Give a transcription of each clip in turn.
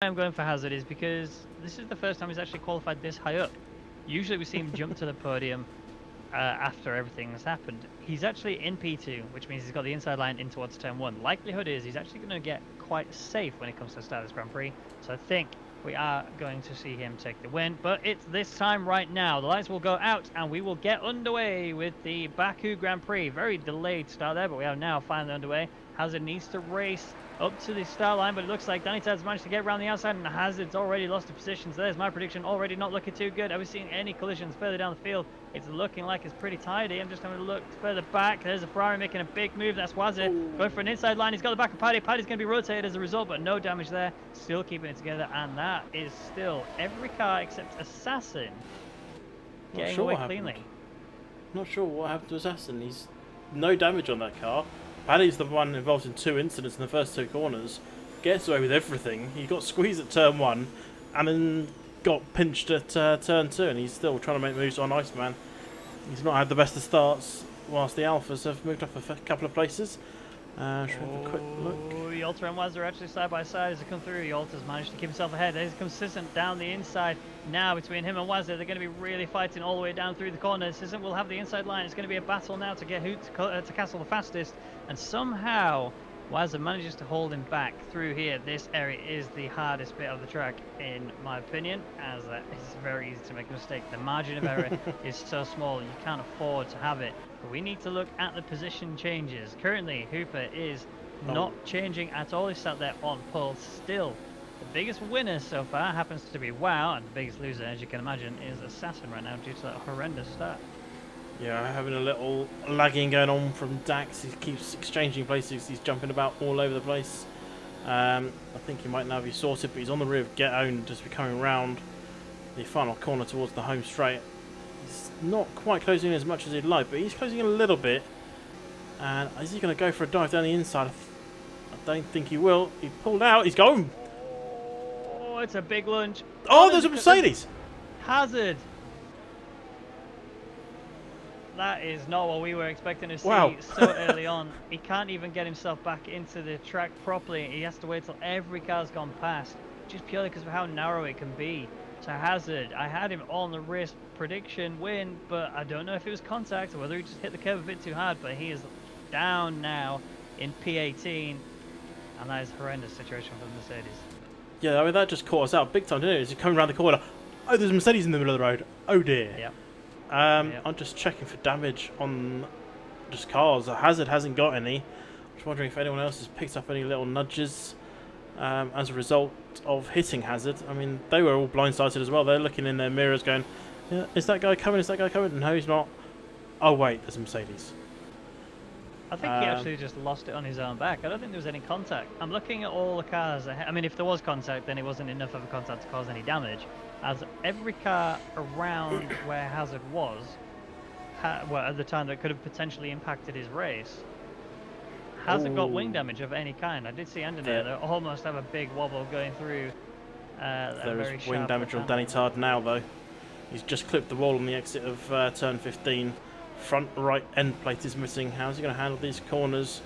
I'm going for Hazard is because this is the first time he's actually qualified this high up. Usually we see him jump to the podium after everything has happened. He's actually in P2, which means he's got the inside line in towards turn 1. Likelihood is he's actually going to get quite safe when it comes to the start of this Grand Prix. So I think we are going to see him take the win. But it's this time right now. The lights will go out and we will get underway with the Baku Grand Prix. Very delayed start there, but we are now finally underway. Hazard needs to race up to the start line, but it looks like Danny Tad's managed to get around the outside, and Hazard's already lost a position. So there's my prediction, already not looking too good. Are we seeing any collisions further down the field? It's looking like it's pretty tidy. I'm just having a look further back. There's a Ferrari making a big move. That's Wazir going for an inside line. He's got the back of Paddy. Paddy's going to be rotated as a result, but no damage there. Still keeping it together, and that is still every car except Assassin getting away cleanly. Not sure what happened to Assassin. He's no damage on that car. Paddy's the one involved in 2 incidents in the first 2 corners. Gets away with everything. He got squeezed at turn 1 and then got pinched at turn 2, and he's still trying to make moves on Iceman. He's not had the best of starts, whilst the Alphas have moved up a couple of places. Should we have a quick look? Yolta and Waz are actually side by side as they come through. Yolta's managed to keep himself ahead. He's consistent down the inside now between him and Waz. They're going to be really fighting all the way down through the corner. Sisson will have the inside line. It's going to be a battle now to get who to castle the fastest. And somehow Wazza manages to hold him back through here. This area is the hardest bit of the track, in my opinion, as it's very easy to make a mistake. The margin of error is so small, you can't afford to have it. But we need to look at the position changes. Currently, Hooper is not changing at all. He's sat there on pole still. The biggest winner so far happens to be WoW, and the biggest loser, as you can imagine, is Assassin right now due to that horrendous start. Yeah, having a little lagging going on from Dax. He keeps exchanging places. He's jumping about all over the place. I think he might now be sorted, but he's on the rear of Get Owned, just coming round the final corner towards the home straight. He's not quite closing as much as he'd like, but he's closing a little bit. And is he going to go for a dive down the inside? I don't think he will. He pulled out. He's going. Oh, it's a big lunge. Oh, there's a Mercedes. Hazard. That is not what we were expecting to see so early on. He can't even get himself back into the track properly. He has to wait till every car's gone past, just purely because of how narrow it can be. So Hazard, I had him on the wrist prediction win, but I don't know if it was contact or whether he just hit the curve a bit too hard, but he is down now in P18, and that is a horrendous situation for Mercedes. Yeah, I mean, that just caught us out big time, didn't it? As you're coming around the corner, oh, there's a Mercedes in the middle of the road. Oh dear. Yep. I'm just checking for damage on just cars. Hazard hasn't got any. I'm just wondering if anyone else has picked up any little nudges as a result of hitting Hazard. I mean, they were all blindsided as well. They're looking in their mirrors going, yeah, is that guy coming? Is that guy coming? No, he's not. Oh, wait, there's a Mercedes. I think he actually just lost it on his own back. I don't think there was any contact. I'm looking at all the cars. I mean, if there was contact, then it wasn't enough of a contact to cause any damage. As every car around where Hazard was, well, at the time that could have potentially impacted his race, hasn't got wing damage of any kind. I did see Andy there almost have a big wobble going through. There is wing damage on Danny Tard now, though. He's just clipped the wall on the exit of turn 15. Front right end plate is missing. How's he going to handle these corners?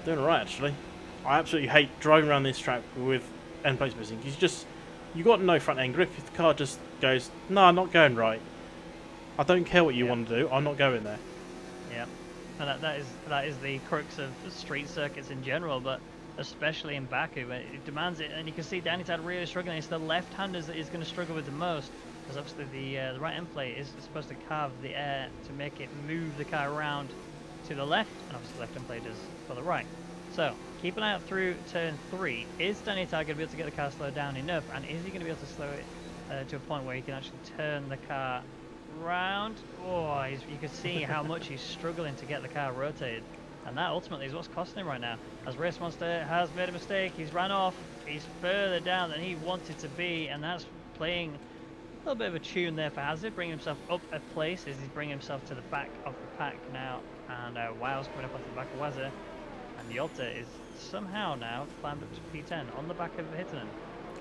Doing alright, actually. I absolutely hate driving around this track with end plates missing. You got no front end grip. If the car just goes, no, I'm not going right. I don't care what you want to do. I'm not going there. Yeah, and that is the crux of street circuits in general, but especially in Baku, it demands it. And you can see Danny Tad really struggling. It's the left-hander that is going to struggle with the most, because obviously the right end plate is supposed to carve the air to make it move the car around to the left, and obviously the left end plate is for the right. So keep an eye out through turn 3. Is Danny Tag going to be able to get the car slowed down enough, and is he going to be able to slow it to a point where he can actually turn the car round? Oh, you can see how much he's struggling to get the car rotated, and that ultimately is what's costing him right now. As Race Monster has made a mistake, he's ran off, he's further down than he wanted to be, and that's playing a little bit of a tune there for Hazard, bringing himself up a place as he's bringing himself to the back of the pack now, and Wow's coming up off the back of Wazza. And Yolta is somehow now climbed up to P10 on the back of Hittonen.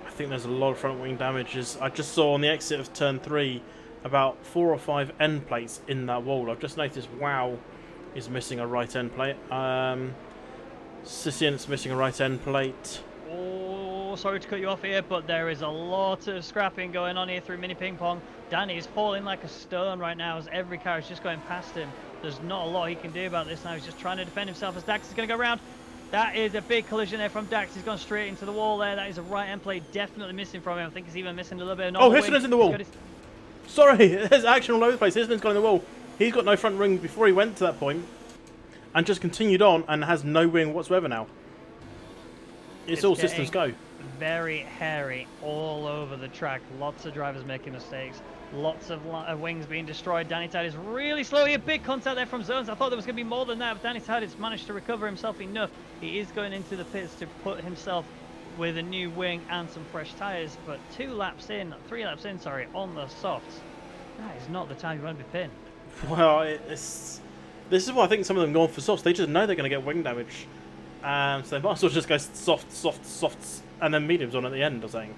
I think there's a lot of front wing damage. I just saw on the exit of turn 3 about 4 or 5 end plates in that wall. I've just noticed Wow is missing a right end plate. Sissian's missing a right end plate. Oh, sorry to cut you off here, but there is a lot of scrapping going on here through mini ping pong. Danny is falling like a stone right now as every car is just going past him. There's not a lot he can do about this now. He's just trying to defend himself as Dax is going to go around. That is a big collision there from Dax. He's gone straight into the wall there. That is a right end plate definitely missing from him. I think he's even missing a little bit of normal Oh, Histonen's in the wall. Sorry, there's action all over the place. Histonen's gone in the wall. He's got no front wing before he went to that point, and just continued on and has no wing whatsoever now. It's all systems go. Very hairy all over the track. Lots of drivers making mistakes. Lots of wings being destroyed. Danny Tide is really slow here. Big contact there from Zones. I thought there was going to be more than that, but Danny Tide has managed to recover himself enough. He is going into the pits to put himself with a new wing and some fresh tyres, but 3 laps in, on the softs. That is not the time you want to be pinned. Well, this is why I think some of them go on for softs. They just know they're going to get wing damage. So they might as well just go softs, and then mediums on at the end or something.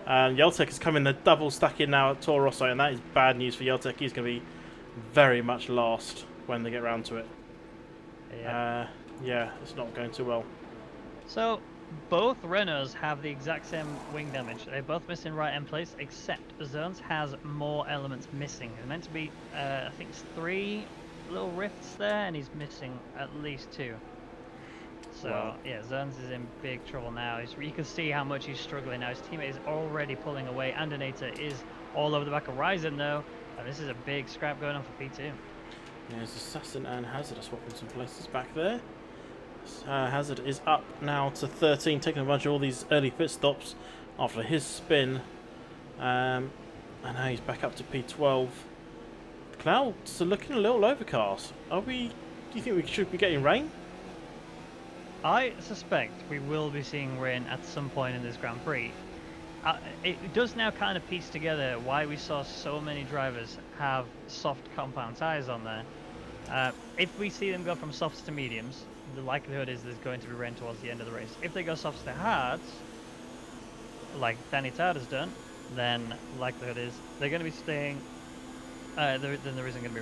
Yeltek is coming the double stack in now at Toro Rosso, and that is bad news for Yeltek. He's going to be very much last when they get round to it. Yeah, it's not going too well. So, both Renaults have the exact same wing damage. They're both missing right end plates, except Zones has more elements missing. It's meant to be, I think it's 3 little rifts there, and he's missing at least 2. So, wow. Yeah, Zones is in big trouble now. You can see how much he's struggling now. His teammate is already pulling away. Andonator is all over the back of Ryzen, though. And this is a big scrap going on for P2. Yeah, there's Assassin and Hazard are swapping some places back there. Hazard is up now to 13, taking advantage of all these early pit stops after his spin. And now he's back up to P12. The clouds are looking a little overcast. Do you think we should be getting rain? I suspect we will be seeing rain at some point in this Grand Prix. It does now kind of piece together why we saw so many drivers have soft compound tyres on there. If we see them go from softs to mediums, the likelihood is there's going to be rain towards the end of the race. If they go softs to hards, like Danny Tard has done, then likelihood is they're going to be staying. Then there isn't going to be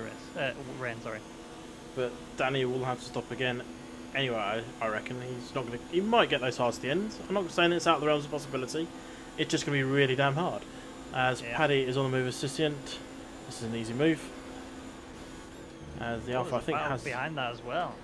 rain. Sorry. But Danny will have to stop again. Anyway, I reckon he's not going to. He might get those hards at the end. I'm not saying it's out of the realms of possibility. It's just going to be really damn hard. As Paddy is on the move as Sissient. This is an easy move. As the Alpha, I think, has behind that as well.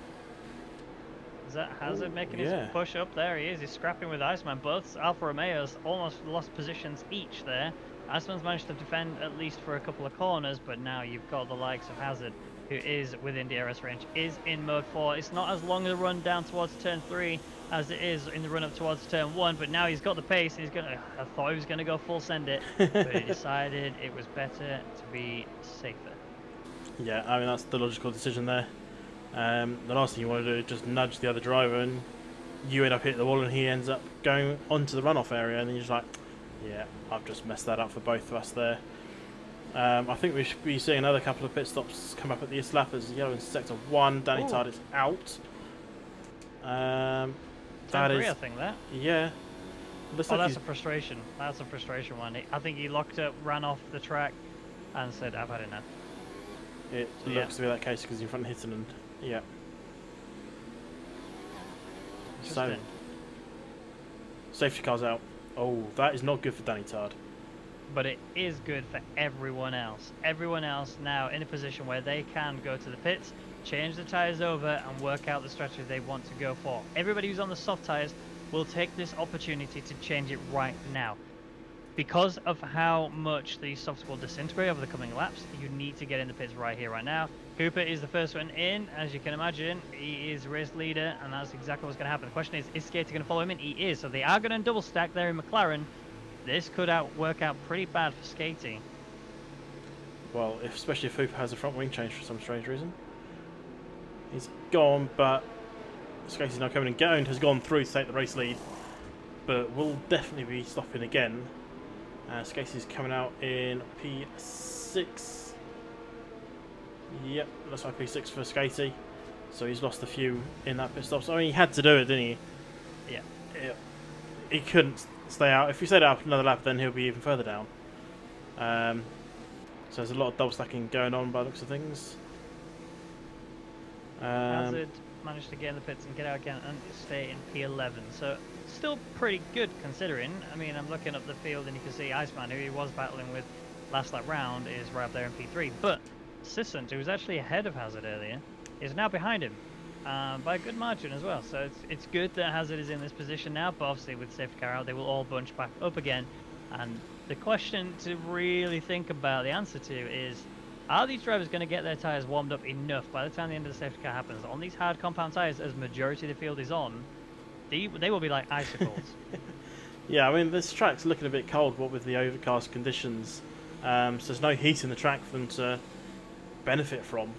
Is that Hazard making his push up? There he is. He's scrapping with Iceman. Both Alfa Romeos almost lost positions each there. Iceman's managed to defend at least for a couple of corners, but now you've got the likes of Hazard, who is within DRS range, is in mode 4. It's not as long a run down towards turn 3 as it is in the run up towards turn 1, but now he's got the pace. He's gonna. I thought he was gonna go full send it, but he decided it was better to be safer. Yeah, I mean that's the logical decision there. The last thing you want to do is just nudge the other driver, and you end up hitting the wall, and he ends up going onto the runoff area, and then you're just like, yeah, I've just messed that up for both of us there. I think we should be seeing another couple of pit stops come up at the lap as yellow in sector 1. Danny Tard is out. That is, I think that. Yeah. Looks like that's a frustration. That's a frustration one. I think he locked up, ran off the track, and said, "I've had enough." It looks to be that case because in front of Hitton and So, safety car's out. Oh, that is not good for Danny Tard. But it is good for everyone else. Everyone else now in a position where they can go to the pits, change the tyres over, and work out the strategy they want to go for. Everybody who's on the soft tyres will take this opportunity to change it right now. Because of how much these softs will disintegrate over the coming laps, you need to get in the pits right here, right now. Cooper is the first one in, as you can imagine. He is race leader, and that's exactly what's going to happen. The question is Skater going to follow him in? He is. So they are going to double stack there in McLaren. This could work out pretty bad for Skatey. Well, especially if Hooper has a front wing change for some strange reason. He's gone, but Skatey's now coming, and Gound has gone through to take the race lead. But will definitely be stopping again. Skatey's coming out in P6. Yep, looks like P6 for Skatey. So he's lost a few in that pit stop. So I mean, he had to do it, didn't he? Yeah. He couldn't stay out. If he stayed out another lap, then he'll be even further down. So there's a lot of double stacking going on by the looks of things. Hazard managed to get in the pits and get out again and stay in P11. So still pretty good considering. I mean, I'm looking up the field and you can see Iceman, who he was battling with last lap round, is right up there in P3. But Sissant, who was actually ahead of Hazard earlier, is now behind him by a good margin as well. So it's good that Hazard is in this position now, but obviously with safety car out, they will all bunch back up again. And the question to really think about, the answer to, is are these drivers going to get their tyres warmed up enough by the time the end of the safety car happens on these hard compound tyres, as majority of the field is on? They will be like icicles. Yeah, I mean, this track's looking a bit cold, what with the overcast conditions. So there's no heat in the track for them to benefit from.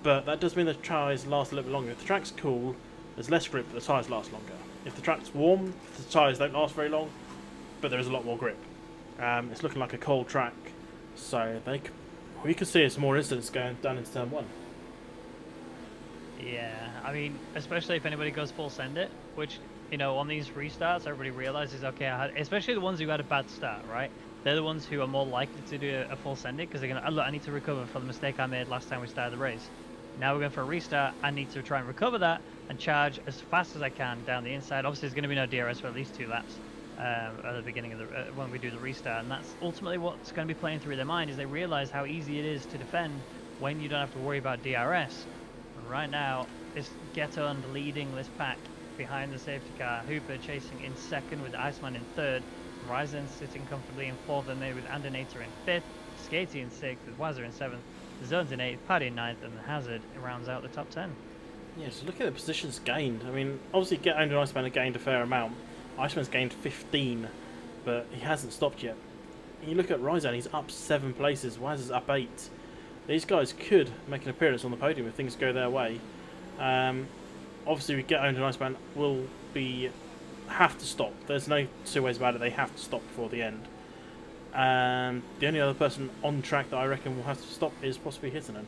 But that does mean the tyres last a little bit longer. If the track's cool, there's less grip, but the tyres last longer. If the track's warm, the tyres don't last very long, but there is a lot more grip. It's looking like a cold track, so we could see some more incidents going down into turn 1. Yeah, I mean, especially if anybody goes full send it, which, you know, on these restarts, everybody realizes, okay, especially the ones who had a bad start, right? They're the ones who are more likely to do a full send it because they're going to, look, I need to recover from the mistake I made last time we started the race. Now we're going for a restart. I need to try and recover that and charge as fast as I can down the inside. Obviously, there's going to be no DRS for at least 2 laps at the beginning of the when we do the restart, and that's ultimately what's going to be playing through their mind, is they realize how easy it is to defend when you don't have to worry about DRS. And right now, it's Getund leading this pack behind the safety car. Hooper chasing in second with Iceman in third. Ryzen sitting comfortably in fourth, and there with Andernator in fifth. Skatey in sixth with Wazzer in seventh. Zones in eighth, Paddy in ninth, and Hazard rounds out the top 10. Yeah, so look at the positions gained. I mean, obviously Get Owned and Iceman have gained a fair amount. Iceman's gained 15, but he hasn't stopped yet. You look at Ryzen, he's up 7 places. Wazzer's up 8. These guys could make an appearance on the podium if things go their way. Obviously, we Get Owned and Iceman will have to stop. There's no two ways about it. They have to stop before the end. And the only other person on track that I reckon will have to stop is possibly Hittinen,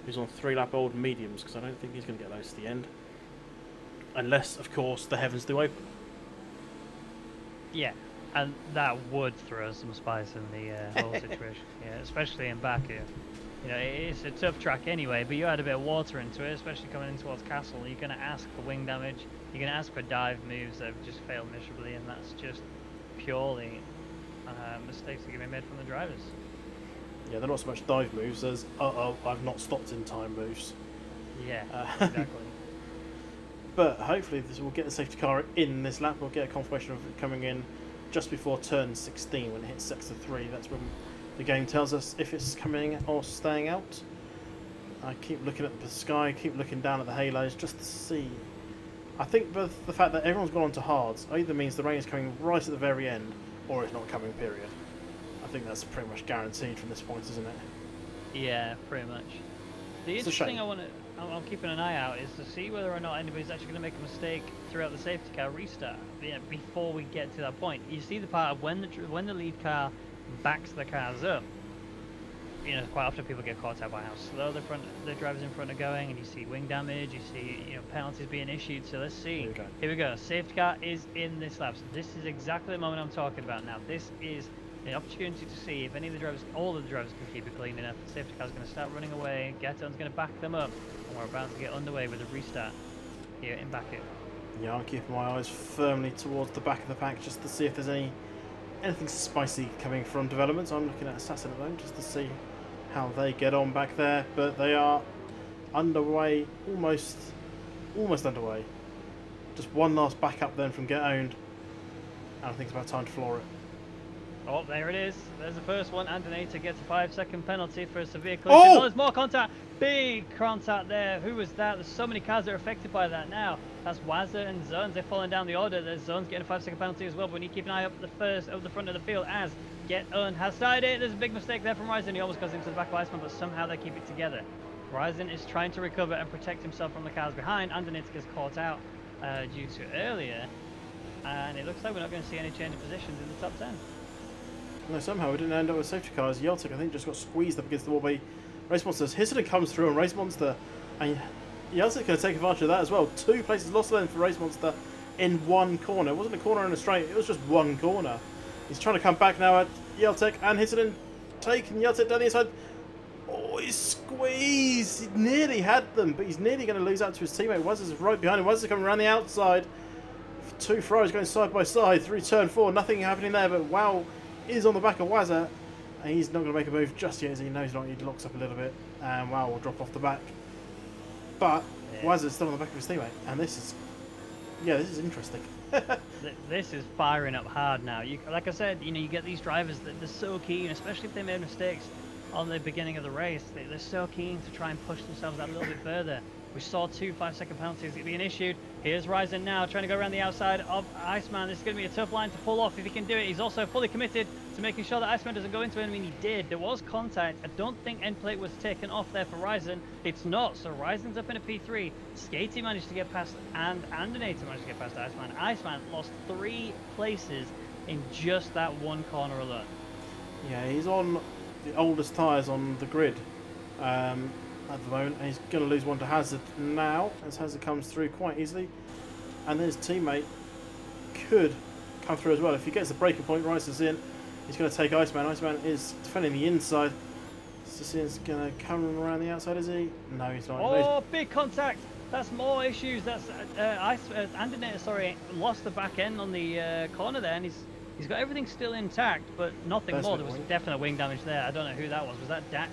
who's on 3-lap old mediums, because I don't think he's going to get those to the end. Unless, of course, the heavens do open. Yeah, and that would throw some spice in the whole situation. Yeah, especially in Baku. You know, it's a tough track anyway, but you add a bit of water into it, especially coming in towards Castle. You're going to ask for wing damage. You're going to ask for dive moves that have just failed miserably, and that's just purely mistakes that are being made from the drivers. Yeah, they're not so much dive moves as I've not stopped in time moves. Yeah, exactly. But hopefully this will get the safety car in this lap. We'll get a confirmation of it coming in just before turn 16 when it hits sector 3. That's when the game tells us if it's coming or staying out. I keep looking at the sky, keep looking down at the halos just to see. I think the fact that everyone's gone on to hards either means the rain is coming right at the very end or it's not coming, period. I think that's pretty much guaranteed from this point, isn't it? Yeah, pretty much. The interesting thing I'm keeping an eye out is to see whether or not anybody's actually going to make a mistake throughout the safety car restart before we get to that point. You see the part of when the lead car backs the cars up. You know, quite often people get caught out by how slow the drivers in front are going, and you see wing damage, you see penalties being issued. So let's see. Here we go. Safety car is in this lap. So this is exactly the moment I'm talking about now. This is the opportunity to see if any of the drivers, all of the drivers can keep it clean enough. The safety car is going to start running away. Getton's going to back them up, and we're about to get underway with a restart here in Baku. Yeah, I'm keeping my eyes firmly towards the back of the pack just to see if there's anything spicy coming from developments. I'm looking at Assassin at the moment just to see how they get on back there, but they are underway, almost underway. Just one last backup then from Get Owned, and I think it's about time to floor it. Oh, there it is. There's the first one. Andernator gets a 5-second penalty for a severe collision. Oh, there's more contact. Big contact there. Who was that? There's so many cars that are affected by that now. That's Wazzer and Zones. They're falling down the order. There's Zones getting a 5-second penalty as well, but we need to keep an eye up at the front of the field as Get Owned has started it. There's a big mistake there from Ryzen. He almost goes into the back of Iceman, but somehow they keep it together. Ryzen is trying to recover and protect himself from the cars behind. Andernator gets caught out due to earlier, and it looks like we're not going to see any change of positions in the top 10. No, somehow we didn't end up with safety cars. Yeltic, I think, just got squeezed up against the wall by Race Monsters. History comes through on Race Monster, and Yeltic going to take advantage of that as well. 2 places lost then for Race Monster in one corner. It wasn't a corner and a straight, it was just one corner. He's trying to come back now at Yeltic, and History taking Yeltic down the inside. Oh, he's squeezed. He nearly had them, but he's nearly going to lose out to his teammate. Wazzer's right behind him. Wazzer's coming around the outside two Ferraris going side by side through turn 4. Nothing happening there, but Wow is on the back of Wazza. And he's not going to make a move just yet, as he knows not. He locks up a little bit, and Wow will drop off the back. But Wazza's still on the back of his teammate, and this is interesting. This is firing up hard now. Like I said, you get these drivers that they're so keen, especially if they made mistakes on the beginning of the race. They're so keen to try and push themselves out a little bit further. We saw 2 5-second penalties being issued. Here's Ryzen now trying to go around the outside of Iceman. This is going to be a tough line to pull off if he can do it. He's also fully committed to making sure that Iceman doesn't go into him. I mean, he did. There was contact. I don't think end plate was taken off there for Ryzen. It's not. So Ryzen's up in a P3. Skatey managed to get past, and Andinator managed to get past Iceman. Iceman lost 3 places in just that one corner alone. Yeah, he's on the oldest tyres on the grid at the moment, and he's going to lose one to Hazard now, as Hazard comes through quite easily. And then his teammate could come through as well. If he gets the breaking point, Rice's in, he's going to take Iceman. Iceman is defending the inside. Sicilian's going to come around the outside, is he? No, he's not. Oh, big contact! That's more issues. That's Andinator, sorry, lost the back end on the corner there, and he's got everything still intact, but nothing more. There was definite wing damage there. I don't know who that was. Was that Dax?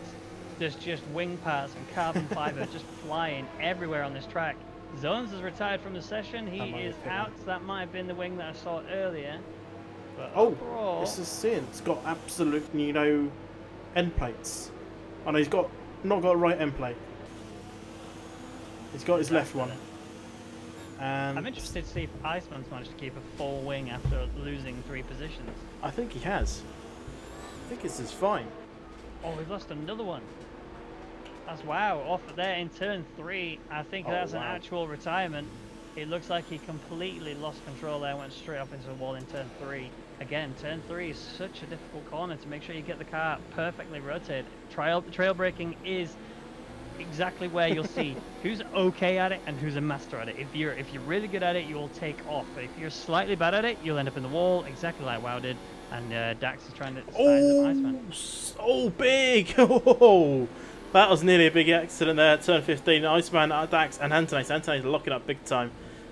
There's just wing parts and carbon fiber just flying everywhere on this track. Zones is retired from the session. He is out. That might have been the wing that I saw earlier. But overall, this is sin. It's got absolute, end plates. Oh no, he's not got a right end plate. He's got his left one. And I'm interested to see if Iceman's managed to keep a full wing after losing 3 positions. I think he has. I think this is fine. Oh, we've lost another one. That's Wow, off there in turn 3. I think that's an actual retirement. It looks like he completely lost control there, went straight up into the wall in turn 3. Again, turn 3 is such a difficult corner to make sure you get the car perfectly rotated. Trail braking is exactly where you'll see who's okay at it and who's a master at it. If you're really good at it, you will take off. But if you're slightly bad at it, you'll end up in the wall, exactly like Wow did. And Dax is trying to size up Iceman. So big! Oh, that was nearly a big accident there at turn 15. Iceman, Dax, and Antonis. Antonis locking up big time.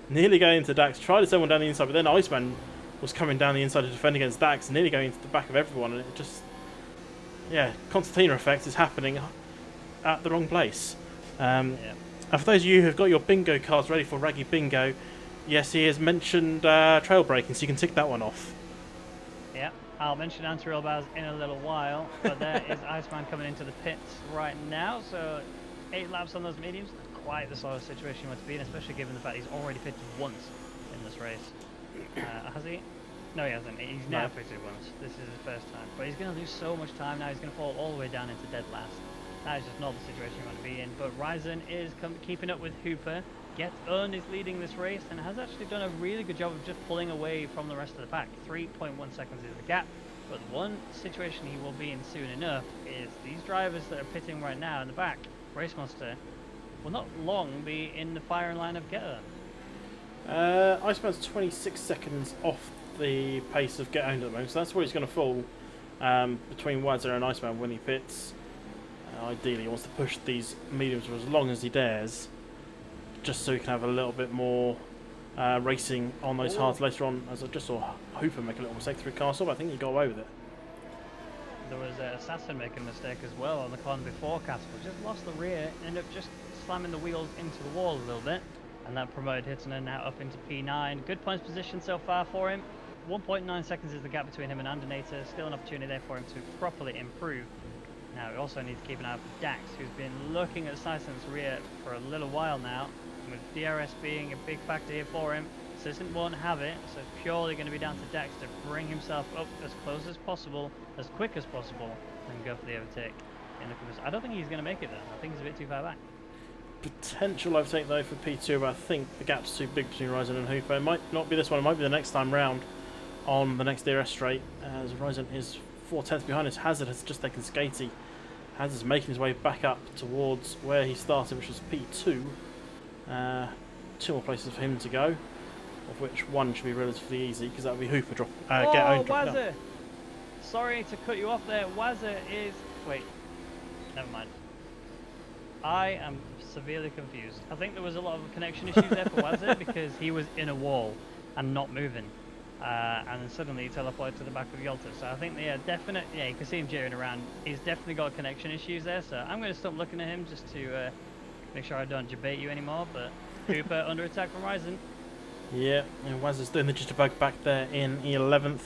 Nearly going into Dax. Tried to send one down the inside, but then Iceman was coming down the inside to defend against Dax, nearly going into the back of everyone. And it just, concertina effect is happening at the wrong place. And for those of you who have got your bingo cards ready for Raggy Bingo, yes, he has mentioned trail braking, so you can tick that one off. Yeah, I'll mention anti-rail bars in a little while, but there is Iceman coming into the pits right now, so 8 laps on those mediums, quite the sort of situation you want to be in, especially given the fact he's already pitted once in this race. Has he? No, he hasn't. He's now pitted once. This is his first time. But he's going to lose so much time now, he's going to fall all the way down into dead last. That is just not the situation you want to be in. But Ryzen is keeping up with Hooper. Get Earned is leading this race and has actually done a really good job of just pulling away from the rest of the pack. 3.1 seconds is the gap. But one situation he will be in soon enough is these drivers that are pitting right now in the back, Race Monster, will not long be in the firing line of Get Earned. Iceman's 26 seconds off the pace of Get Owned at the moment, so that's where he's going to fall between Wazza and Iceman when he pits. Ideally, he wants to push these mediums for as long as he dares, just so he can have a little bit more racing on those hards later on. As I just saw Hooper make a little mistake through Castle, but I think he got away with it. There was Assassin making a mistake as well on the corner before Castle. Just lost the rear, ended up just slamming the wheels into the wall a little bit, and that promoted Hittner now up into P9. Good points position so far for him. 1.9 seconds is the gap between him and Andinator. Still an opportunity there for him to properly improve. Now we also need to keep an eye out for Dax, who's been looking at Syson's rear for a little while now. With DRS being a big factor here for him, Sison won't have it, so it's purely going to be down to Dax to bring himself up as close as possible, as quick as possible, and go for the overtake. I don't think he's going to make it though. I think he's a bit too far back. Potential overtake though for P2, but I think the gap's too big between Ryzen and Hooper. It might not be this one, it might be the next time round on the next DRS straight, as Ryzen is 4/10 behind us. Hazard has just taken Skatey. Hazard's making his way back up towards where he started, which was P2. 2 more places for him to go, of which one should be relatively easy, because that would be Hooper Get Owned dropping up. Sorry to cut you off there. Wazza is... Wait, never mind. I am severely confused. I think there was a lot of connection issues there for Wazza because he was in a wall. and not moving. And then suddenly he teleported to the back of Yolta. So I think, yeah, yeah, you can see him jeering around. He's definitely got connection issues there. So I'm going to stop looking at him just to make sure I don't debate you anymore. But Hooper under attack from Ryzen. Yeah, and Waz is doing the jitterbug back there in 11th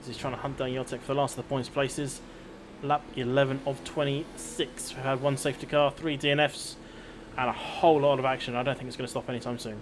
as he's trying to hunt down Yeltek for the last of the points places. Lap 11 of 26. We've had one safety car, 3 DNFs, and a whole lot of action. I don't think it's going to stop anytime soon.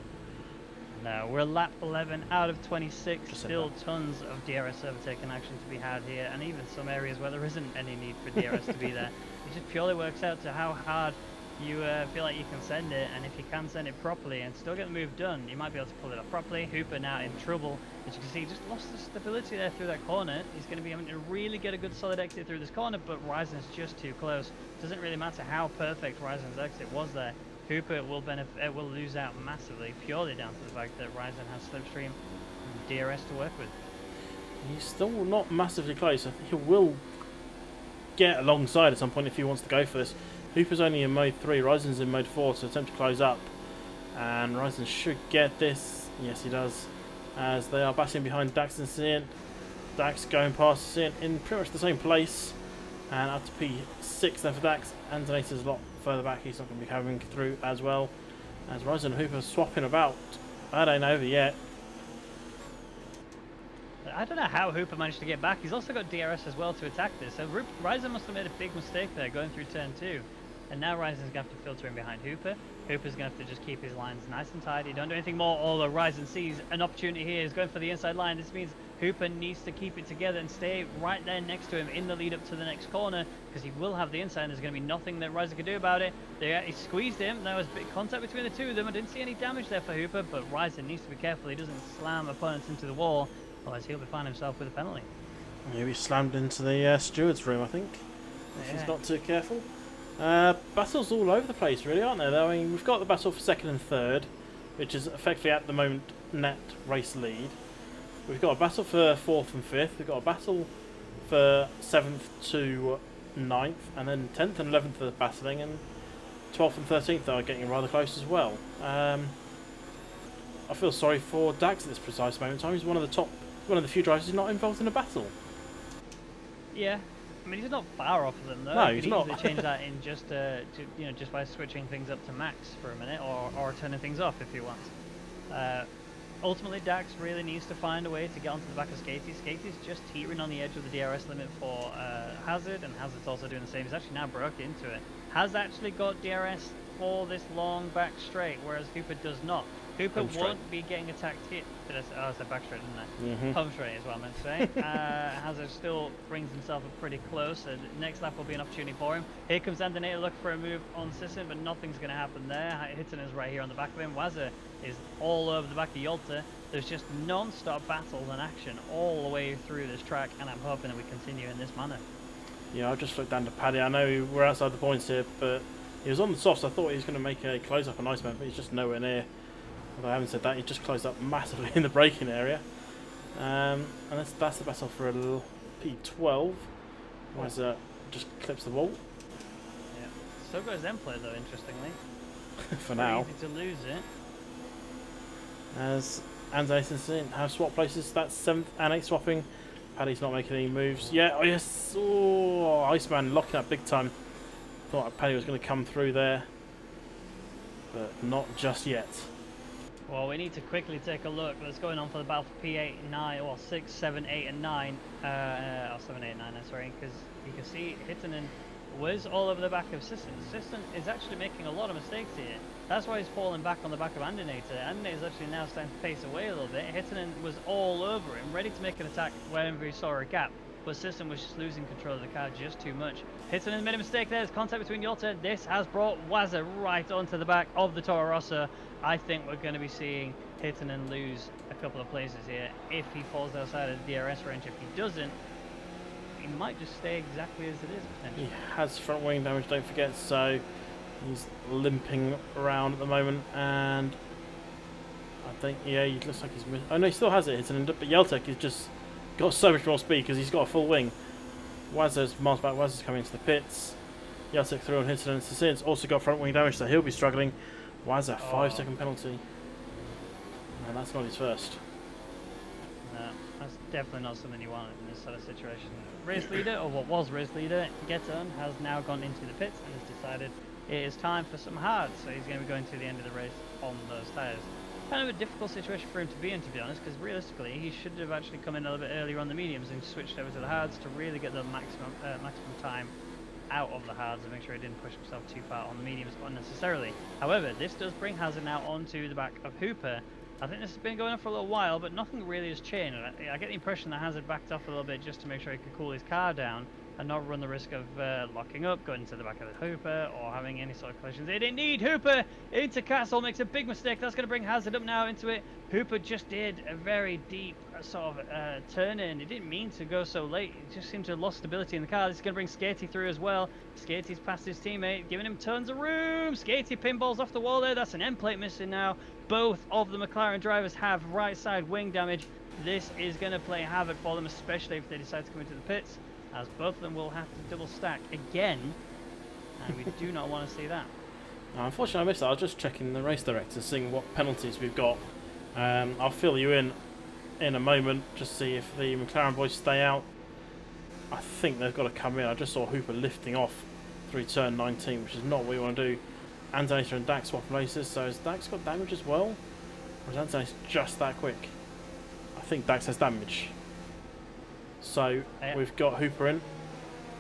No, we're lap 11 out of 26. Still tons of DRS overtaking action to be had here, and even some areas where there isn't any need for DRS to be there. It just purely works out to how hard you feel like you can send it, and if you can send it properly and still get the move done, you might be able to pull it off properly. Hooper now in trouble. As you can see, he just lost the stability there through that corner. He's going to be able to really get a good solid exit through this corner, but Ryzen's just too close. Doesn't really matter how perfect Ryzen's exit was there. Hooper will will lose out massively, purely down to the fact that Ryzen has slipstream and DRS to work with. He's still not massively close. I think he will get alongside at some point if he wants to go for this. Hooper's only in mode 3, Ryzen's in mode 4, so attempt to close up. And Ryzen should get this. Yes, he does. As they are battling behind Dax and Cient. Dax going past Cient in pretty much the same place. And up to P6 then for Dax. Antonator's a lot further back. He's not going to be coming through as well. As Ryzen and Hooper swapping about. That ain't over yet. I don't know how Hooper managed to get back. He's also got DRS as well to attack this. So Ryzen must have made a big mistake there going through turn 2. And now Ryzen's going to have to filter in behind Hooper. Hooper's going to have to just keep his lines nice and tidy. Don't do anything more, although Ryzen sees an opportunity here. He's going for the inside line. This means Hooper needs to keep it together and stay right there next to him in the lead up to the next corner, because he will have the inside and there's going to be nothing that Ryzen can do about it. He squeezed him. There was a bit of contact between the two of them. I didn't see any damage there for Hooper, but Ryzen needs to be careful he doesn't slam opponents into the wall, otherwise he'll be finding himself with a penalty. He'll be slammed into the steward's room, I think, if he's not too careful. Battles all over the place, really, aren't there? I mean, we've got the battle for 2nd and 3rd, which is effectively at the moment net race lead. We've got a battle for 4th and 5th. We've got a battle for 7th to 9th, and then 10th and 11th are battling, and 12th and 13th are getting rather close as well. I feel sorry for Dax at this precise moment in time. He's one of the few drivers who's not involved in a battle. Yeah. I mean, he's not far off of them, though. No, he's not. not. Change that in just by switching things up to max for a minute, or turning things off if he wants. Ultimately, Dax really needs to find a way to get onto the back of Skatey. Skatey's just teetering on the edge of the DRS limit for Hazard, and Hazard's also doing the same. He's actually now broke into it. Has actually got DRS for this long back straight, whereas Hooper does not. Hooper won't be getting attacked here. I said back straight, didn't I? Home straight is what I meant to say. Hazard still brings himself up pretty close. Next lap will be an opportunity for him. Here comes Andonator looking for a move on Sisson, but nothing's going to happen there. Hitton is right here on the back of him. Wazza is all over the back of Yolta. There's just non-stop battles and action all the way through this track, and I'm hoping that we continue in this manner. Yeah, I've just looked down to Paddy. I know we're outside the points here, but he was on the softs. I thought he was going to make a close-up on Iceman, but he's just nowhere near. Although I haven't said that, he just closed up massively in the braking area. And that's the battle for a little P12. Wazza just clips the wall. Yeah. So goes Empler, though, interestingly. For now. Easy to lose it. As Anton have swap places. That's 7th and 8th swapping. Paddy's not making any moves. Yeah, oh yes. Oh, Iceman locking up big time. Thought Paddy was going to come through there, but not just yet. Well, we need to quickly take a look. What's going on for the battle for P8, 9, or 6, 7, 8, and 9. Or 7, 8, 9, sorry, because you can see Hittanen was all over the back of Sisson. Sisson is actually making a lot of mistakes here. That's why he's falling back on the back of Andonator. Andonator is actually now starting to pace away a little bit. Hittanen was all over him, ready to make an attack whenever he saw a gap. But Sisson was just losing control of the car just too much. Hittanen made a mistake there. There's contact between Yolta. This has brought Wazza right onto the back of the Toro Rosso. I think we're going to be seeing Hittanen lose a couple of places here if he falls outside of the DRS range. If he doesn't, he might just stay exactly as it is, potentially. He has front wing damage, don't forget, so he's limping around at the moment, and I think, yeah, he looks like he's missed. Oh no, he still has it, Hittanen, but Yeltek has just got so much more speed because he's got a full wing. Wazza's miles back, Wazza's coming into the pits. Yeltek through on Hittanen. Sissin's also got front wing damage, so he'll be struggling. Wazza, 5-second penalty. And that's not his first. That's definitely not something you want in this sort of situation. Race leader, or what was race leader, Geton, has now gone into the pits and has decided it is time for some hards. So he's going to be going to the end of the race on those tyres. Kind of a difficult situation for him to be in, to be honest, because realistically he should have actually come in a little bit earlier on the mediums and switched over to the hards to really get the maximum time out of the hards and make sure he didn't push himself too far on the mediums unnecessarily. However, this does bring Hazard now onto the back of Hooper. I think this has been going on for a little while, but nothing really has changed. I get the impression that Hazard backed off a little bit just to make sure he could cool his car down and not run the risk of locking up, going into the back of the Hooper, or having any sort of collisions. They didn't need Hooper into Castle, makes a big mistake. That's going to bring Hazard up now into it. Hooper just did a very deep sort of turn in. He didn't mean to go so late. He just seemed to have lost stability in the car. This is going to bring Skatey through as well. Skatey's past his teammate, giving him tons of room. Skatey pinballs off the wall there. That's an end plate missing now. Both of the McLaren drivers have right side wing damage. This is going to play havoc for them, especially if they decide to come into the pits, as both of them will have to double stack again, and we do not want to see that. Unfortunately, I missed that. I was just checking the race director, seeing what penalties we've got. I'll fill you in a moment, just see if the McLaren boys stay out. I think they've got to come in. I just saw Hooper lifting off through turn 19, which is not what you want to do. Antonator and Dax swap places, so has Dax got damage as well? Or is Antonator just that quick? I think Dax has damage. So we've got Hooper in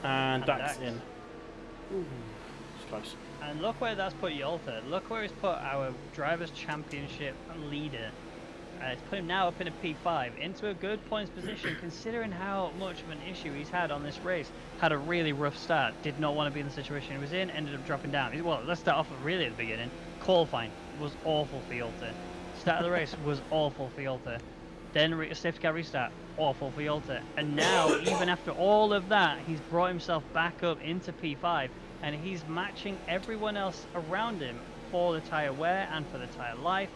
and Dax in. Ooh, it's close. And look where that's put Yolta. Look where it's put our Drivers' Championship leader. It's put him now up in a P5 into a good points position, considering how much of an issue he's had on this race. Had a really rough start, did not want to be in the situation he was in, ended up dropping down. Well, let's start off really at the beginning. Qualifying was awful for Yolta. Start of the race was awful for Yolta. Then safety car restart, awful for Yolta. And now, even after all of that, he's brought himself back up into P5, and he's matching everyone else around him for the tyre wear and for the tyre life.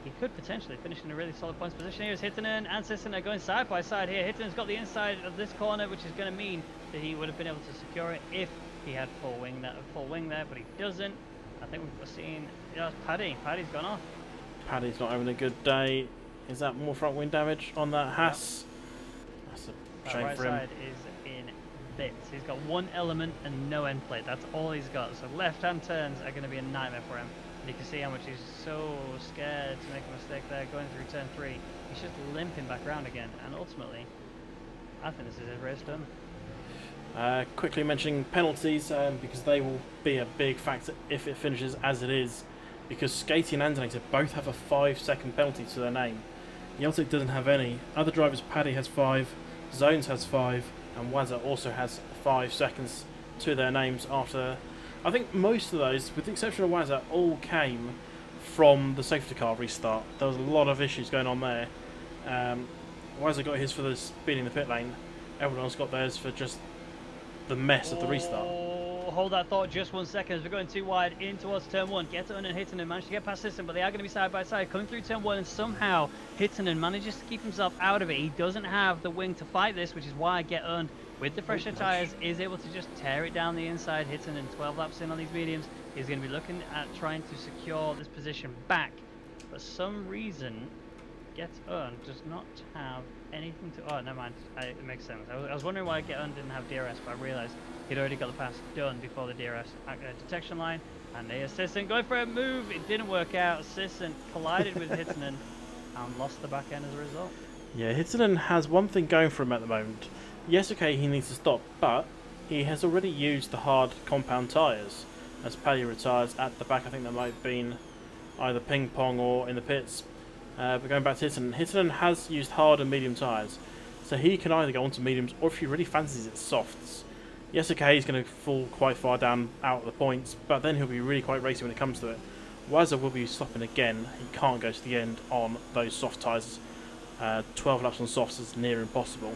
He could potentially finish in a really solid points position. Here's Hittinen and Sisson are going side by side here. Hittinen's got the inside of this corner, which is going to mean that he would have been able to secure it if he had full wing there, but he doesn't. I think we've seen, Paddy. Paddy's gone off. Paddy's not having a good day. Is that more front wing damage on that Haas? Yep. That's a shame right for him. Side is in bits. He's got one element and no end plate. That's all he's got. So left-hand turns are going to be a nightmare for him. And you can see how much he's so scared to make a mistake there, going through turn 3. He's just limping back around again. And ultimately, I think this is his race done. Quickly mentioning penalties, because they will be a big factor if it finishes as it is. Because Skatey and Antonator both have a 5-second penalty to their name. Yeltic doesn't have any. Other drivers, Paddy has 5, Zones has 5, and Wazza also has 5 seconds to their names after. I think most of those, with the exception of Wazza, all came from the safety car restart. There was a lot of issues going on there. Wazza got his for the speed in the pit lane. Everyone else got theirs for just the mess of the restart. Hold that thought just 1 second as we're going too wide in towards turn 1. Geton and Hittinen managed to get past Sisson, but they are going to be side by side coming through turn 1, and somehow Hittinen manages to keep himself out of it. He doesn't have the wing to fight this, which is why Geton, with the fresher tyres, is able to just tear it down the inside. Hittinen 12 laps in on these mediums is going to be looking at trying to secure this position back. For some reason, Geton does not have anything to... Oh, never mind. It makes sense. I was wondering why Geton didn't have DRS, but I realised he'd already got the pass done before the DRS detection line. And there's Sisson going for a move. It didn't work out. Sisson collided with Hittinen and lost the back end as a result. Yeah, Hittinen has one thing going for him at the moment. Yes, okay, he needs to stop, but he has already used the hard compound tyres. As Paddy retires at the back, I think that might have been either ping pong or in the pits. But going back to Hittinen, Hittinen has used hard and medium tyres, so he can either go onto mediums or if he really fancies it, softs. Yes, okay, he's going to fall quite far down out of the points, but then he'll be really quite racy when it comes to it. Wazza will be stopping again. He can't go to the end on those soft tyres. 12 laps on softs is near impossible.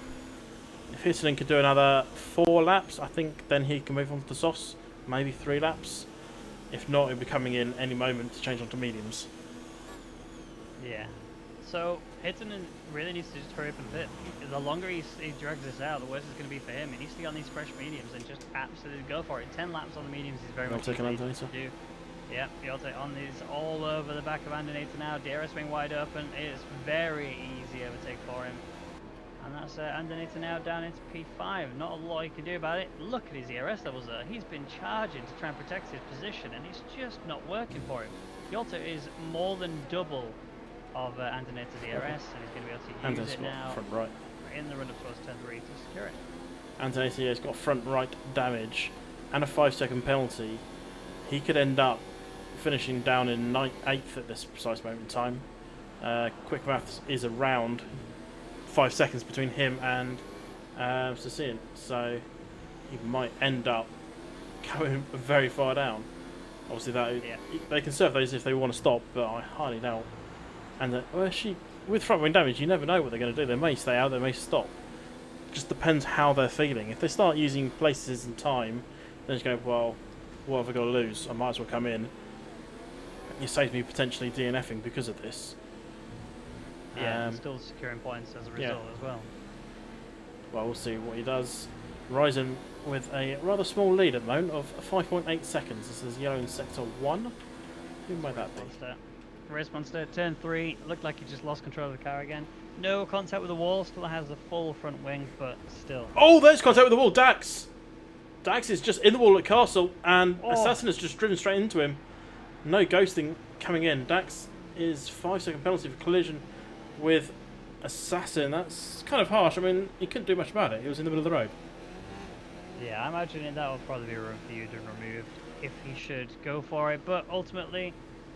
If Hittinen could do another 4 laps, I think then he can move on to the softs, maybe 3 laps. If not, he'll be coming in any moment to change onto mediums. Yeah. So Hittinen really needs to just hurry up and pit. The longer he drags this out, the worse it's going to be for him. He needs to get on these fresh mediums and just absolutely go for it. 10 laps on the mediums is very much easy to do. Yeah, Yolta on these all over the back of Andonator now. DRS wing wide open. It is very easy overtake for him. And that's Andernator now down into P5. Not a lot he can do about it. Look at his ERS levels there. He's been charging to try and protect his position, and it's just not working for him. Yolta is more than double of Andernator's ERS, and he's going to be able to use it now front right. in the run up towards turn 3 to secure it. Andernator has got front right damage and a 5-second penalty. He could end up finishing down in 8th at this precise moment in time. Quick maths is around 5 seconds between him and Sicilian, so he might end up going very far down. Obviously, they can serve those if they want to stop, but I highly doubt. And with front wing damage, you never know what they're going to do. They may stay out, they may stop. Just depends how they're feeling. If they start using places and time, then it's going, well, what have I got to lose? I might as well come in. It saves me potentially DNFing because of this. Yeah, still securing points as a result as well. Well, we'll see what he does. Ryzen with a rather small lead at the moment of 5.8 seconds. This is yellow in sector 1. Who might that be? Race Monster, turn 3. Looked like he just lost control of the car again. No contact with the wall, still has the full front wing, but still. Oh, there's contact with the wall. Dax! Dax is just in the wall at Castle, and Assassin has just driven straight into him. No ghosting coming in. Dax is 5-second penalty for collision with Assassin. That's kind of harsh. I mean, he couldn't do much about it. He was in the middle of the road. Yeah, I imagine that will probably be room for you to remove if he should go for it, but ultimately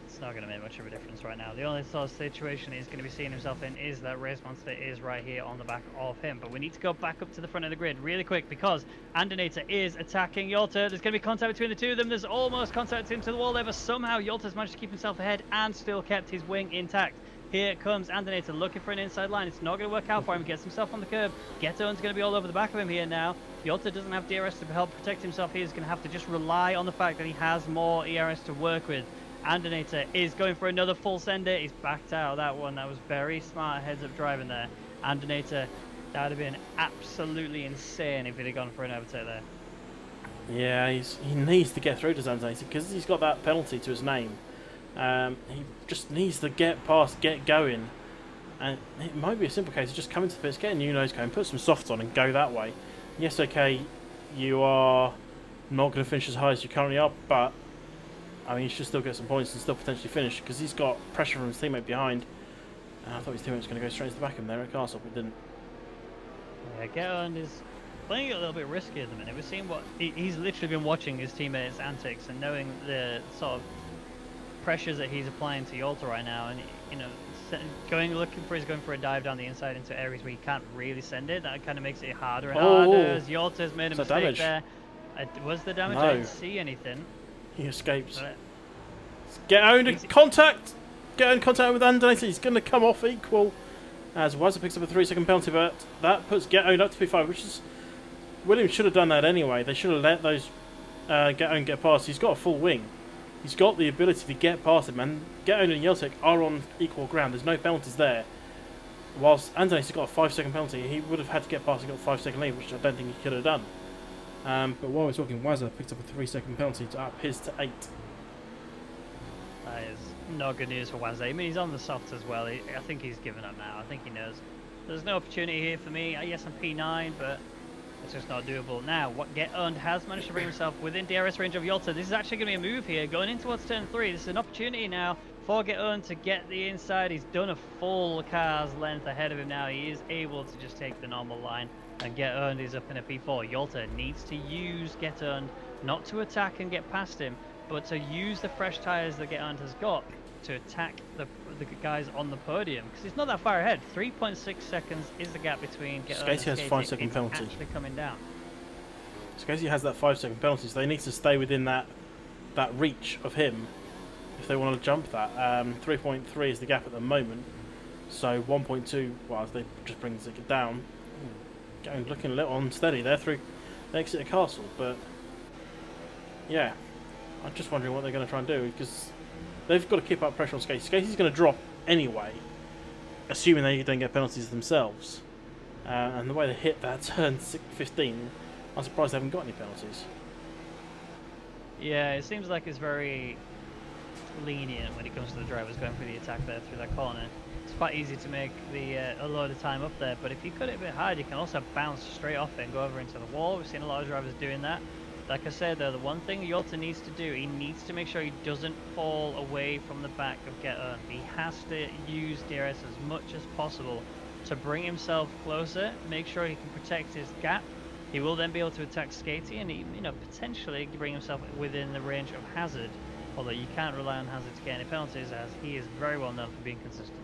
it's not going to make much of a difference right now. The only sort of situation he's going to be seeing himself in is that Race Monster is right here on the back of him. But we need to go back up to the front of the grid really quick because Andernator is attacking Yolta. There's going to be contact between the two of them. There's almost contact into the wall there, but somehow Yolta's managed to keep himself ahead and still kept his wing intact. Here comes Andernator looking for an inside line. It's not going to work out for him. Gets himself on the curb. Ghetto's going to be all over the back of him here now. Yolta doesn't have DRS to help protect himself. He's going to have to just rely on the fact that he has more ERS to work with. Andernator is going for another full sender. He's backed out of that one. That was very smart heads-up driving there. Andernator, that would have been absolutely insane if he'd have gone for an overtake there. Yeah, he needs to get through to Andernator because he's got that penalty to his name. He just needs to get past, get going. And it might be a simple case of just coming to the pits, get a new nose cone, put some softs on and go that way. Yes, okay, you are not going to finish as high as you currently are, but I mean, you should still get some points and still potentially finish because he's got pressure from his teammate behind. And I thought his teammate was going to go straight into the back of him there at Castle, but didn't. Yeah, Ghetto is playing it a little bit risky at the minute. We've seen what he's literally been watching his teammates' antics and knowing the sort of pressures that he's applying to Yolta right now, and you know, he's going for a dive down the inside into areas where he can't really send it. That kind of makes it harder and harder. As Yolta's made a mistake there. Was the damage? No. I didn't see anything. He escapes. Get owned in contact. Get in contact with Andernator. He's going to come off equal as Wazza picks up a 3-second penalty, but that puts Get owned up to P5, which is Williams should have done that anyway. They should have let those Get owned get past. He's got a full wing. He's got the ability to get past him, and Get owned and Yeltek are on equal ground. There's no penalties there. Whilst Andernator's got a 5-second penalty, he would have had to get past and got a 5-second lead, which I don't think he could have done. But while we're talking, Wazza picked up a 3-second penalty to up his to 8. That is not good news for Wazza. I mean, he's on the soft as well. I think he's given up now. I think he knows there's no opportunity here for me. Yes, I'm P9, but it's just not doable. Now, what Get Owned has managed to bring himself within DRS range of Yolta. This is actually going to be a move here, going in towards turn 3. This is an opportunity now for Get Owned to get the inside. He's done a full car's length ahead of him now. He is able to just take the normal line. And Get Owned is up in a P4. Yolta needs to use Get Owned, not to attack and get past him, but to use the fresh tyres that Get Owned has got to attack the guys on the podium. Because it's not that far ahead. 3.6 seconds is the gap between Get Owned and has 5-second penalty. Actually coming down. Scasey has that 5-second penalty, so they need to stay within that reach of him if they want to jump that. 3.3 is the gap at the moment. So 1.2, well, if they just bring it down. Looking a little unsteady there through the exit of Castle, but yeah, I'm just wondering what they're going to try and do because they've got to keep up pressure on Scasey. Scasey's going to drop anyway, assuming they don't get penalties themselves. And the way they hit that turn 15, I'm surprised they haven't got any penalties. Yeah, it seems like it's very lenient when it comes to the drivers going for the attack there through that corner. it's quite easy to make the a load of time up there. But if you cut it a bit hard, you can also bounce straight off it and go over into the wall. We've seen a lot of drivers doing that. Like I said, though, the one thing Yolta needs to do, he needs to make sure he doesn't fall away from the back of Get Earned. He has to use DRS as much as possible to bring himself closer, make sure he can protect his gap. He will then be able to attack Skatey and, potentially bring himself within the range of Hazard. Although you can't rely on Hazard to get any penalties, as he is very well known for being consistent.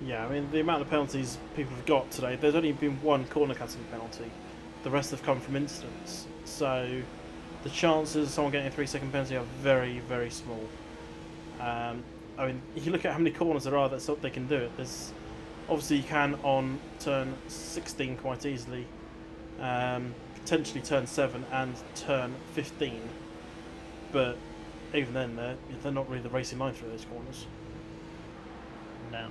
Yeah, I mean, the amount of penalties people have got today, there's only been one corner cutting penalty. The rest have come from incidents. So the chances of someone getting a 3-second penalty are very, very small. I mean, if you look at how many corners there are that they can do it, there's obviously you can on turn 16 quite easily, potentially turn 7 and turn 15, but even then they're not really the racing line through those corners. No.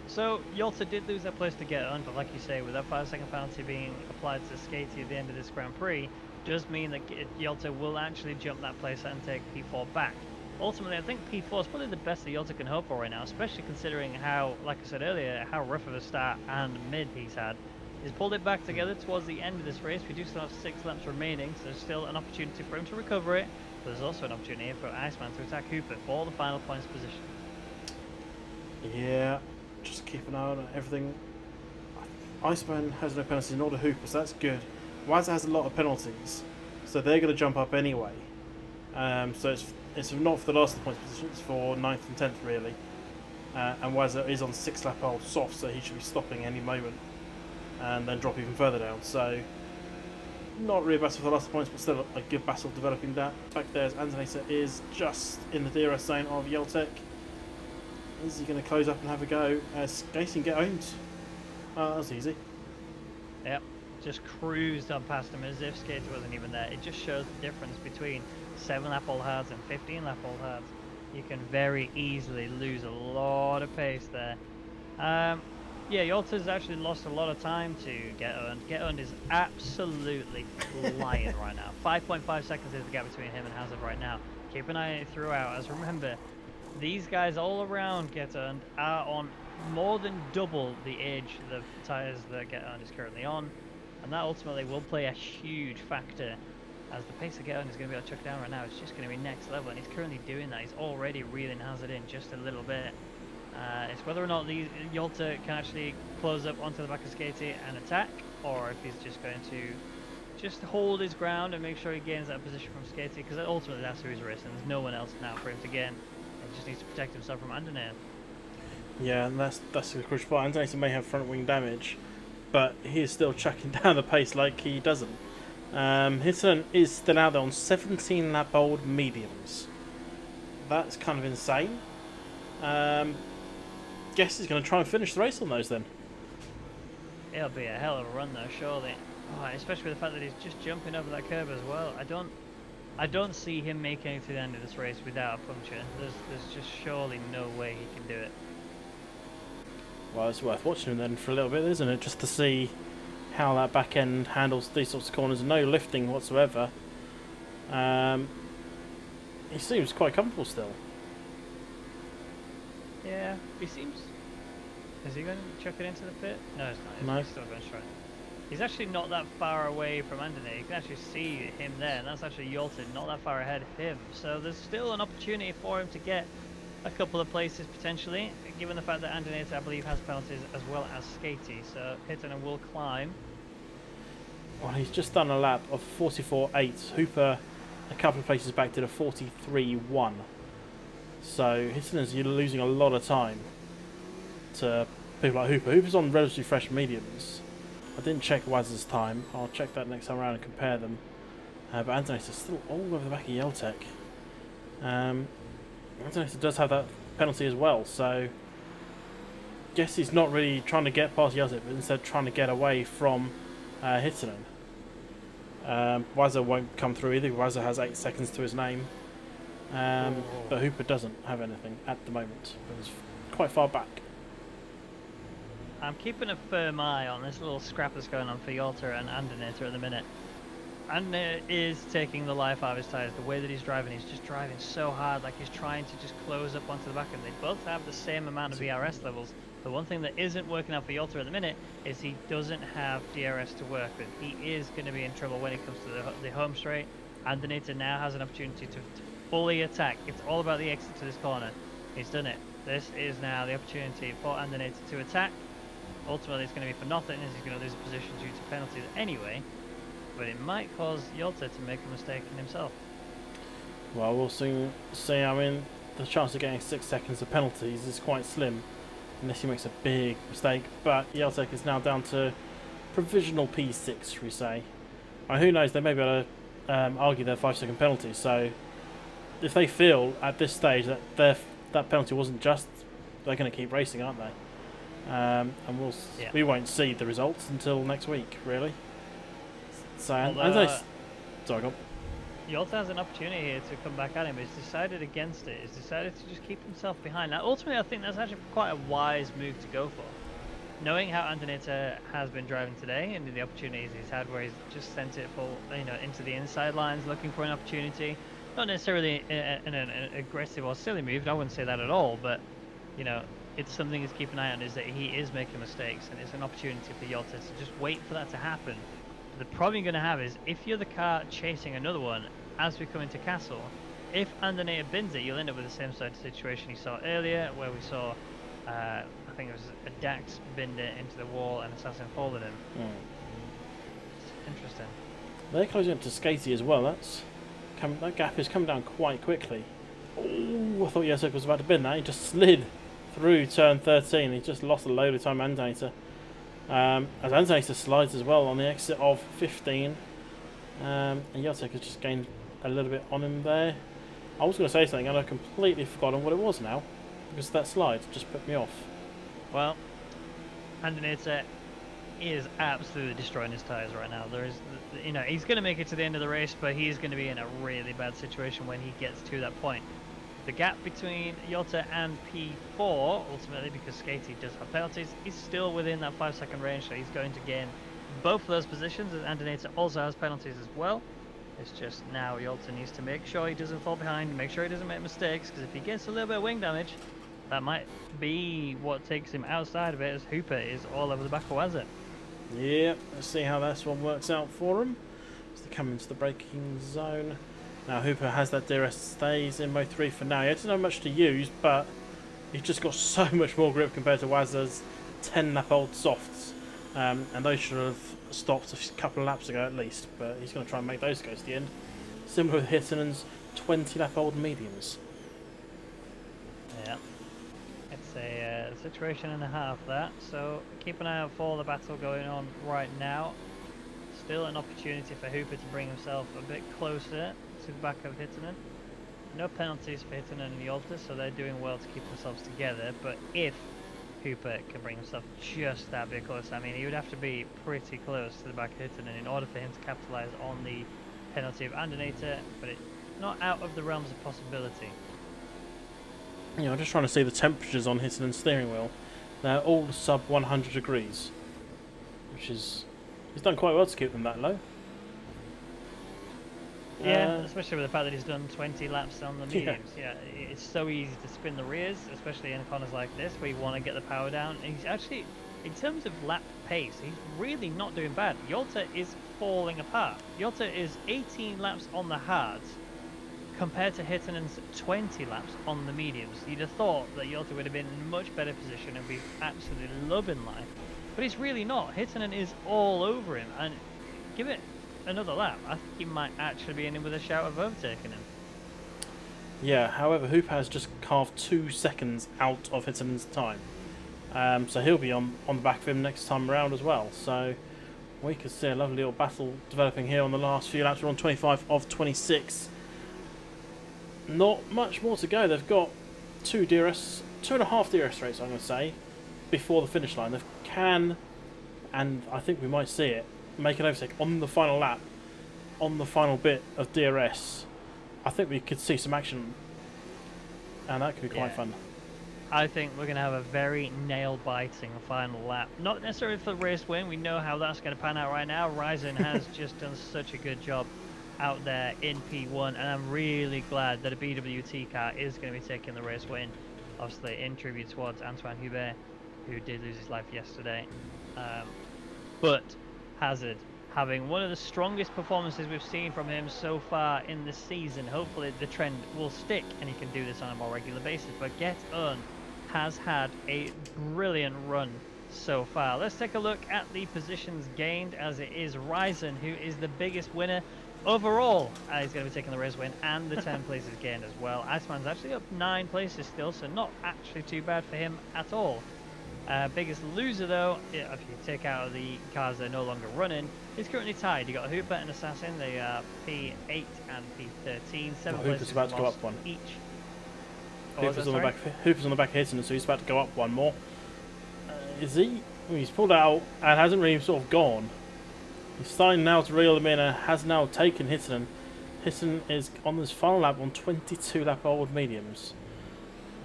So Yolta did lose that place to Get On, but like you say, with that 5-second penalty being applied to Skatey at the end of this Grand Prix, does mean that Yolta will actually jump that place and take P4 back. Ultimately, I think P4 is probably the best that Yolta can hope for right now, especially considering how, like I said earlier, how rough of a start and mid he's had. He's pulled it back together towards the end of this race. We do still have 6 laps remaining, so there's still an opportunity for him to recover it. But there's also an opportunity for Iceman to attack Hooper for the final points position. Yeah, just keep an eye on everything. Iceman has no penalties, nor do Hooper, so that's good. Wazza has a lot of penalties, so they're going to jump up anyway. So it's not for the last of the points position, it's for 9th and 10th really. And Wazza is on 6-lap old soft, so he should be stopping any moment and then drop even further down. So not really a battle for the last of the points, but still a good battle developing that. Back there as Antonator is just in the DRS zone of Yeltek. Is he going to close up and have a go? Skating and Get Owned. That was easy. Yep, just cruised on past him as if Skater wasn't even there. It just shows the difference between 7-lap old hards and 15-lap old hards. You can very easily lose a lot of pace there. Yeah, Yolta's actually lost a lot of time to Get Owned. Get Owned is absolutely flying right now. 5.5 seconds is the gap between him and Hazard right now. Keep an eye on it throughout, as remember, these guys all around Get Earned are on more than double the age of the tyres that Get Earned is currently on, and that ultimately will play a huge factor, as the pace of Get Earned is going to be able to chuck down right now. It's just going to be next level, and he's currently doing that. He's already reeling Hazard in just a little bit. It's whether or not Yolta can actually close up onto the back of Skatey and attack, or if he's just going to just hold his ground and make sure he gains that position from Skatey, because ultimately that's who he's racing. There's no one else now for him to gain. He just needs to protect himself from underneath. Yeah, and that's the crucial part. Antonio may have front wing damage, but he is still chucking down the pace like he doesn't. His turn is still out there on 17-lap old mediums. That's kind of insane. Guess he's going to try and finish the race on those then. It'll be a hell of a run though, surely. Oh, especially with the fact that he's just jumping over that curve as well. I don't see him making it to the end of this race without a puncture. There's just surely no way he can do it. Well, it's worth watching him then for a little bit, isn't it? Just to see how that back end handles these sorts of corners. No lifting whatsoever. He seems quite comfortable still. Yeah, he seems... Is he going to chuck it into the pit? No, he's not. He's still going straight. He's actually not that far away from Anthony. You can actually see him there, and that's actually Yolta not that far ahead of him. So there's still an opportunity for him to get a couple of places potentially, given the fact that Anthony, I believe, has penalties as well as Skatey. So Hittner will climb. Well, he's just done a lap of 44.8. Hooper a couple of places back did a 43.1. So Hitler's losing a lot of time to people like Hooper. Hooper's on relatively fresh mediums. I didn't check Waz's time. I'll check that next time around and compare them. But Antonis is still all over the back of Yeltek. Antonis does have that penalty as well, so guess he's not really trying to get past Yeltek, but instead trying to get away from Hittinen. Wazza won't come through either. Wazza has 8 seconds to his name. But Hooper doesn't have anything at the moment, but he's quite far back. I'm keeping a firm eye on this little scrap that's going on for Yolta and Andernator at the minute. And is taking the life out of his tyres. The way that he's just driving so hard, like he's trying to just close up onto the back of them. They both have the same amount of VRS levels. The one thing that isn't working out for Yolta at the minute is he doesn't have DRS to work with. He is going to be in trouble when it comes to the home straight. Andanita now has an opportunity to fully attack. It's all about the exit to this corner. He's done it. This is now the opportunity for Andanita to attack. Ultimately, it's going to be for nothing, as he's going to lose a position due to penalties anyway. But it might cause Yolta to make a mistake in himself. Well, we'll soon see. I mean, the chance of getting 6 seconds of penalties is quite slim, unless he makes a big mistake. But Yeltek is now down to provisional P6, shall we say. And who knows, they may be able to argue their 5-second penalty. So if they feel at this stage that that penalty wasn't just, they're going to keep racing, aren't they? And we won't see the results until next week, really. So, sorry, go on. Yolta has an opportunity here to come back at him, but he's decided against it. He's decided to just keep himself behind. Now, ultimately, I think that's actually quite a wise move to go for. Knowing how Andanita has been driving today and the opportunities he's had where he's just sent it full, into the inside lines, looking for an opportunity. Not necessarily an aggressive or silly move, I wouldn't say that at all, but, it's something to keep an eye on, is that he is making mistakes, and it's an opportunity for Yolta to just wait for that to happen. The problem you're going to have is, if you're the car chasing another one as we come into Castle, if Andanita bins it, you'll end up with the same sort of situation you saw earlier, where we saw, I think it was a Dax binned it into the wall and Assassin folded him. It's interesting. They're closing up to Skatey as well. That gap has come down quite quickly. Oh, I thought Yosek was about to bin that. He just slid through turn 13. He just lost a load of time, Andanita. As Andanita slides as well on the exit of 15. And Yosek has just gained a little bit on him there. I was going to say something and I've completely forgotten what it was now, because that slide just put me off. Well, Andanita is absolutely destroying his tyres right now. There is, he's going to make it to the end of the race, but he's going to be in a really bad situation when he gets to that point. The gap between Yolta and P4, ultimately, because Skatey does have penalties, is still within that 5-second range, so he's going to gain both of those positions, and Andanita also has penalties as well. It's just now Yolta needs to make sure he doesn't fall behind, make sure he doesn't make mistakes, because if he gets a little bit of wing damage, that might be what takes him outside of it, as Hooper is all over the back of Wazza. Yeah, let's see how this one works out for him. As they come into the braking zone. Now Hooper has that DRS, stays in mode 3 for now. He doesn't have much to use, but he's just got so much more grip compared to Wazza's 10 lap old softs. And those should have stopped a couple of laps ago at least, but he's going to try and make those go to the end. Similar with Hittonen's 20 lap old mediums. Yeah. It's a situation and a half, that. So keep an eye out for the battle going on right now. Still an opportunity for Hooper to bring himself a bit closer to the back of Hittonen. No penalties for Hittonen and Yolta, so they're doing well to keep themselves together. But if Hooper can bring himself just that bit close, I mean, he would have to be pretty close to the back of Hittonen in order for him to capitalise on the penalty of Andanita, but it's not out of the realms of possibility. I'm just trying to see the temperatures on Hittonen's steering wheel. They're all sub 100 degrees, which is... he's done quite well to keep them that low. Yeah, especially with the fact that he's done 20 laps on the mediums. Yeah, it's so easy to spin the rears, especially in corners like this where you want to get the power down. And he's actually, in terms of lap pace, he's really not doing bad. Yolta is falling apart. Yolta is 18 laps on the hards compared to Hittonen's 20 laps on the mediums. You'd have thought that Yolta would have been in a much better position and be absolutely loving life. But he's really not. Hittonen is all over him, and give it another lap, I think he might actually be in with a shout of overtaking him. Yeah, however, Hooper has just carved 2 seconds out of Hittonen's time. So he'll be on the back of him next time around as well. So we could see a lovely little battle developing here on the last few laps. We're on 25 of 26. Not much more to go. They've got 2.5 DRS rates, I'm going to say, before the finish line. They can, and I think we might see it, make an overtake on the final lap, on the final bit of DRS. I think we could see some action, and that could be quite fun. I think we're going to have a very nail-biting final lap. Not necessarily for the race win. We know how that's going to pan out right now. Ryzen has just done such a good job out there in P1, and I'm really glad that a BWT car is going to be taking the race win. Obviously, in tribute towards Antoine Hubert, who did lose his life yesterday. But Hazard having one of the strongest performances we've seen from him so far in the season. Hopefully the trend will stick and he can do this on a more regular basis. But Get On has had a brilliant run so far. Let's take a look at the positions gained, as it is Ryzen who is the biggest winner overall. He's going to be taking the race win and the 10 places gained as well. Iceman's actually up 9 places still, so not actually too bad for him at all. Biggest loser though, if you take out the cars that are no longer running, is currently tied. You got Hooper and Assassin. They are P8 and P13. 7 places Hooper's about to go up one each. Hooper's on the back. Hooper's on the back hitting, so he's about to go up one more. Is he? Well, he's pulled out and hasn't really sort of gone. He's starting now to reel them in and has now taken Hitton. Hitton is on this final lap on 22 lap old mediums.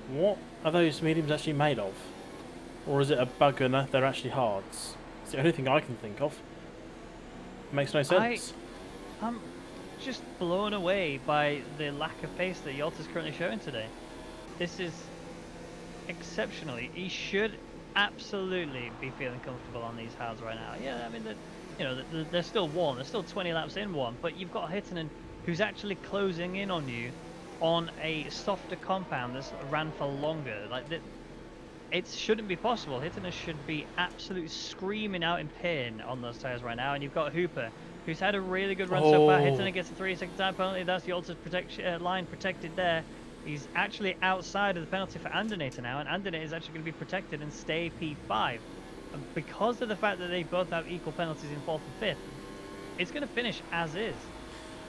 What are those mediums actually made of? Or is it a bugger they're actually hards? It's the only thing I can think of. Makes no sense. I'm just blown away by the lack of pace that Yalta's currently showing today. This is exceptionally. He should absolutely be feeling comfortable on these hards right now. Yeah, I mean, they're still one. They're still 20 laps in one, but you've got Hittinen who's actually closing in on you on a softer compound that's ran for longer. Like that. It shouldn't be possible. Hittinen should be absolutely screaming out in pain on those tyres right now. And you've got Hooper, who's had a really good run so far. Hittinen gets a 3-second time penalty. That's the Alta's line protected there. He's actually outside of the penalty for Andernator now, and Andernator is actually going to be protected and stay P5. And because of the fact that they both have equal penalties in 4th and 5th, it's going to finish as is.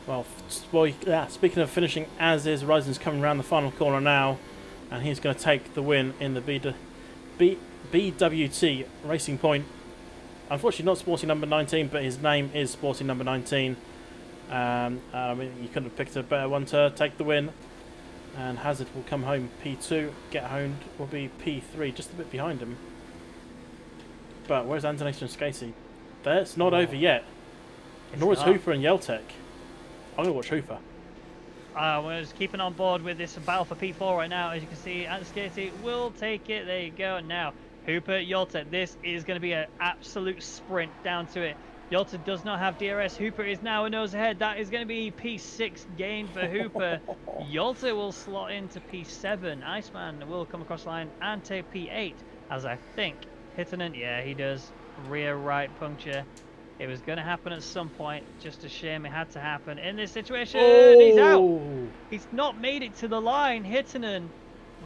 Well, speaking of finishing as is, Ryzen's coming around the final corner now, and he's going to take the win in the BWT Racing Point. Unfortunately not sporting number 19, but his name is sporting number 19. I mean, you couldn't have picked a better one to take the win. And Hazard will come home P2. Get Home will be P3, just a bit behind him. But where's Antonator and Scasey? That's not over yet. Nor is Hooper and Yeltek. I'm going to watch Hooper. We're just keeping on board with this battle for P4 right now. As you can see, Skaty will take it. There you go. Now, Hooper, Yolta, this is going to be an absolute sprint down to it. Yolta does not have DRS. Hooper is now a nose ahead. That is going to be P6 gain for Hooper. Yolta will slot into P7. Iceman will come across the line and take P8, as I think Hittinen, yeah, he does. Rear right puncture. It was going to happen at some point. Just a shame it had to happen in this situation. Oh. He's out. He's not made it to the line. Hittinen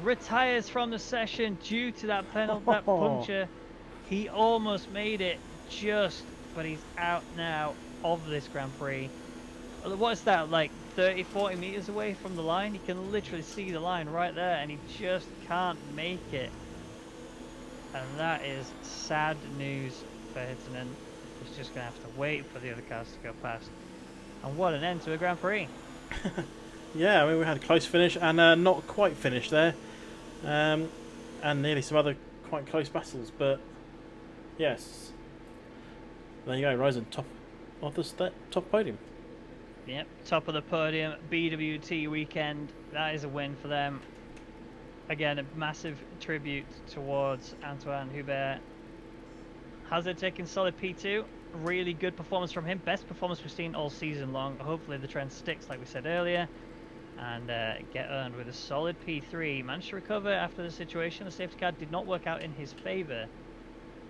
retires from the session due to that that puncture. He almost made it, but he's out now of this Grand Prix. What's that, like 30, 40 meters away from the line? You can literally see the line right there, and he just can't make it. And that is sad news for Hittinen. He's just going to have to wait for the other cars to go past. And what an end to a Grand Prix. Yeah, I mean, we had a close finish and not quite finished there. And nearly some other quite close battles. But, yes. There you go, Ryzen, top of the top podium. Yep, top of the podium, BWT weekend. That is a win for them. Again, a massive tribute towards Antoine Hubert. Hazard taking solid P2. Really good performance from him. Best performance we've seen all season long. Hopefully the trend sticks like we said earlier. And get earned with a solid P3. Managed to recover after the situation. The safety car did not work out in his favour.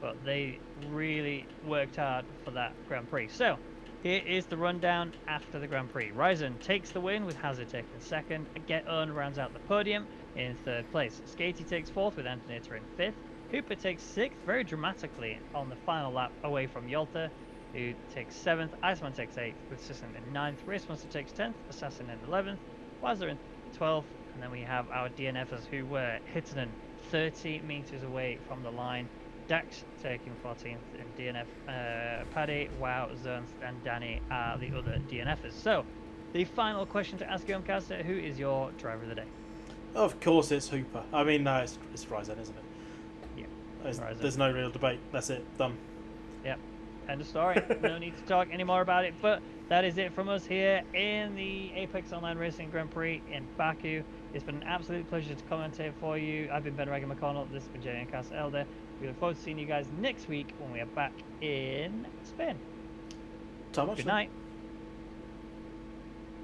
But they really worked hard for that Grand Prix. So, here is the rundown after the Grand Prix. Ryzen takes the win with Hazard taking second. Get earned rounds out the podium in third place. Skaty takes fourth with Antonator in fifth. Cooper takes 6th, very dramatically, on the final lap away from Yolta, who takes 7th. Iceman takes 8th, with Sisson in 9th. Racemonster takes 10th, Assassin in 11th, Wazzer in 12th, and then we have our DNFers who were Hittinen 30 metres away from the line. Dax taking 14th in DNF. Paddy, Wow, Zones, and Danny are the other DNFers. So, the final question to ask you, Caster, who is your driver of the day? Of course, it's Hooper. I mean, no, it's Ryzen, isn't it? Yeah, Ryzen. There's no real debate. That's it. Done. Yep. End of story. No need to talk any more about it. But that is it from us here in the Apex Online Racing Grand Prix in Baku. It's been an absolute pleasure to commentate for you. I've been Ben Regan McConnell. This has been Jay and Cass Elder. We look forward to seeing you guys next week when we are back in Spain. So much. Good night.